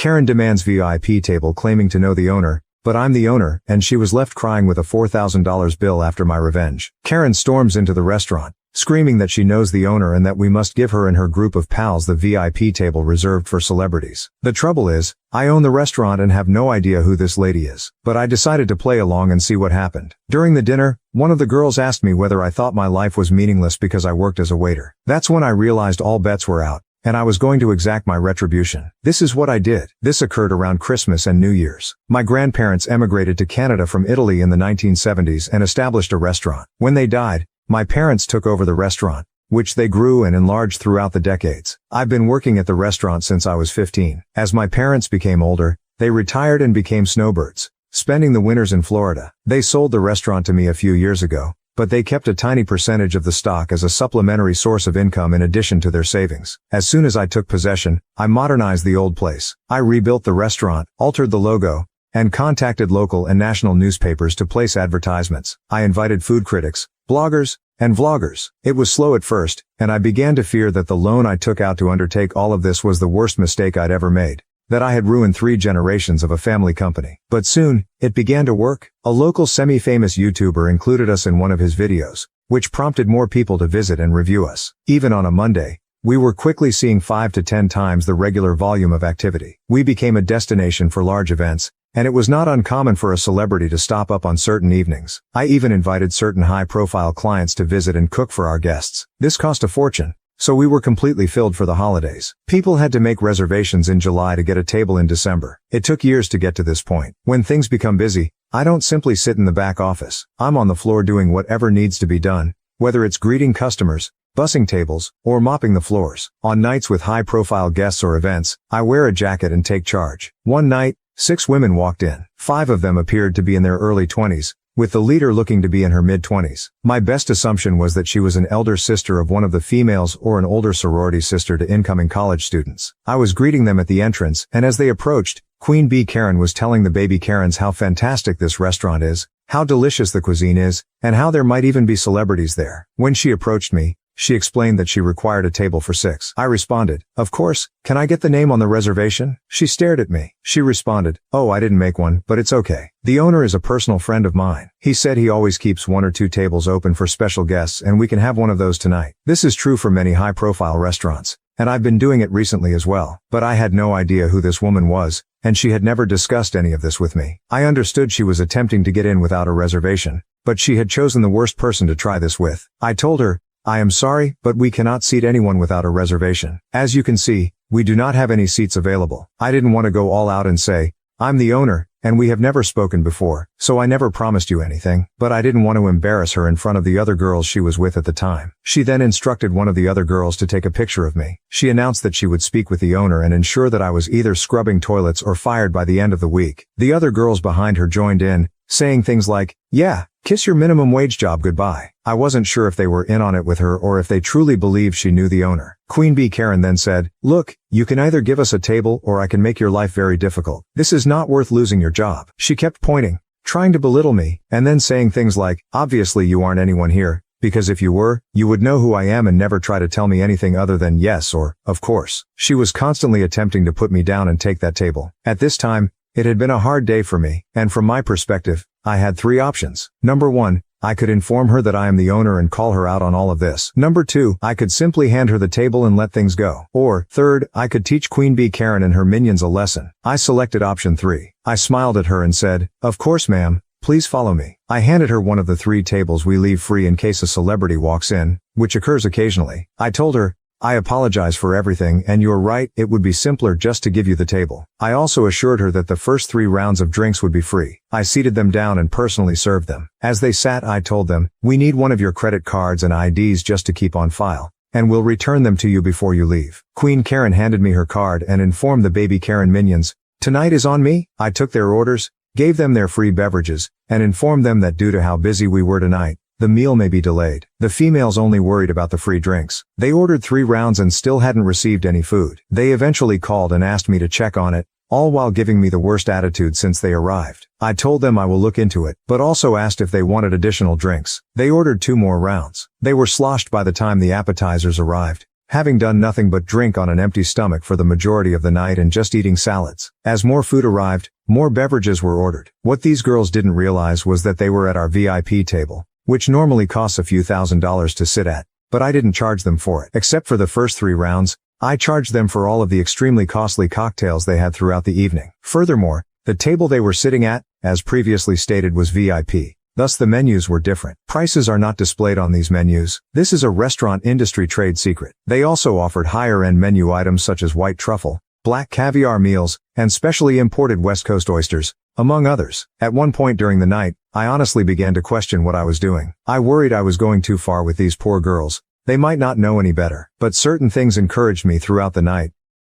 Karen demands VIP table claiming to know the owner, but I'm the owner, and she was left crying with a $4,000 bill after my revenge. Karen storms into the restaurant, screaming that she knows the owner and that we must give her and her group of pals the VIP table reserved for celebrities. The trouble is, I own the restaurant and have no idea who this lady is, but I decided to play along and see what happened. During the dinner, one of the girls asked me whether I thought my life was meaningless because I worked as a waiter. That's when I realized all bets were out, and I was going to exact my retribution. This is what I did. This occurred around Christmas and New Year's. My grandparents emigrated to Canada from Italy in the 1970s and established a restaurant. When they died, my parents took over the restaurant, which they grew and enlarged throughout the decades. I've been working at the restaurant since I was 15. As my parents became older, they retired and became snowbirds, spending the winters in Florida. They sold the restaurant to me a few years ago, but they kept a tiny percentage of the stock as a supplementary source of income in addition to their savings. As soon as I took possession, I modernized the old place. I rebuilt the restaurant, altered the logo, and contacted local and national newspapers to place advertisements. I invited food critics, bloggers, and vloggers. It was slow at first, and I began to fear that the loan I took out to undertake all of this was the worst mistake I'd ever made, that I had ruined 3 generations of a family company. But soon, it began to work. A local semi-famous YouTuber included us in one of his videos, which prompted more people to visit and review us. Even on a Monday, we were quickly seeing 5 to 10 times the regular volume of activity. We became a destination for large events, and it was not uncommon for a celebrity to stop up on certain evenings. I even invited certain high-profile clients to visit and cook for our guests. This cost a fortune, so we were completely filled for the holidays. People had to make reservations in July to get a table in December. It took years to get to this point. When things become busy, I don't simply sit in the back office. I'm on the floor doing whatever needs to be done, whether it's greeting customers, bussing tables, or mopping the floors. On nights with high-profile guests or events, I wear a jacket and take charge. One night, 6 women walked in. 5 of them appeared to be in their early 20s, with the leader looking to be in her mid-20s. My best assumption was that she was an elder sister of one of the females or an older sorority sister to incoming college students. I was greeting them at the entrance, and as they approached, Queen Bee Karen was telling the baby Karens how fantastic this restaurant is, how delicious the cuisine is, and how there might even be celebrities there. When she approached me, she explained that she required a table for 6. I responded, "Of course, can I get the name on the reservation?" She stared at me. She responded, "Oh, I didn't make one, but it's okay. The owner is a personal friend of mine. He said he always keeps 1 or 2 tables open for special guests and we can have one of those tonight." This is true for many high-profile restaurants, and I've been doing it recently as well. But I had no idea who this woman was, and she had never discussed any of this with me. I understood she was attempting to get in without a reservation, but she had chosen the worst person to try this with. I told her, "I am sorry, but we cannot seat anyone without a reservation. As you can see, we do not have any seats available." I didn't want to go all out and say, "I'm the owner, and we have never spoken before, so I never promised you anything," but I didn't want to embarrass her in front of the other girls she was with at the time. She then instructed one of the other girls to take a picture of me. She announced that she would speak with the owner and ensure that I was either scrubbing toilets or fired by the end of the week. The other girls behind her joined in, saying things like, "Yeah, kiss your minimum wage job goodbye." I wasn't sure if they were in on it with her or if they truly believed she knew the owner. Queen Bee Karen then said, "Look, you can either give us a table or I can make your life very difficult. This is not worth losing your job." She kept pointing, trying to belittle me, and then saying things like, "Obviously you aren't anyone here, because if you were, you would know who I am and never try to tell me anything other than yes or, of course." She was constantly attempting to put me down and take that table. At this time, it had been a hard day for me, and from my perspective, I had 3 options. Number 1, I could inform her that I am the owner and call her out on all of this. Number 2, I could simply hand her the table and let things go. Or, third, I could teach Queen Bee Karen and her minions a lesson. I selected option 3. I smiled at her and said, "Of course, ma'am, please follow me." I handed her one of the 3 tables we leave free in case a celebrity walks in, which occurs occasionally. I told her, "I apologize for everything and you're right, it would be simpler just to give you the table." I also assured her that the first 3 rounds of drinks would be free. I seated them down and personally served them. As they sat, I told them, "We need one of your credit cards and IDs just to keep on file, and we'll return them to you before you leave." Queen Karen handed me her card and informed the baby Karen minions, "Tonight is on me." I took their orders, gave them their free beverages, and informed them that due to how busy we were tonight, the meal may be delayed. The females only worried about the free drinks. They ordered 3 rounds and still hadn't received any food. They eventually called and asked me to check on it, all while giving me the worst attitude since they arrived. I told them I will look into it, but also asked if they wanted additional drinks. They ordered 2 more rounds. They were sloshed by the time the appetizers arrived, having done nothing but drink on an empty stomach for the majority of the night and just eating salads. As more food arrived, more beverages were ordered. What these girls didn't realize was that they were at our VIP table, which normally costs a few $1,000s to sit at, but I didn't charge them for it. Except for the first 3 rounds, I charged them for all of the extremely costly cocktails they had throughout the evening. Furthermore, the table they were sitting at, as previously stated, was VIP. Thus the menus were different. Prices are not displayed on these menus. This is a restaurant industry trade secret. They also offered higher-end menu items such as white truffle, black caviar meals, and specially imported West Coast oysters, among others. At one point during the night, I honestly began to question what I was doing. I worried I was going too far with these poor girls. They might not know any better. But certain things encouraged me throughout the night,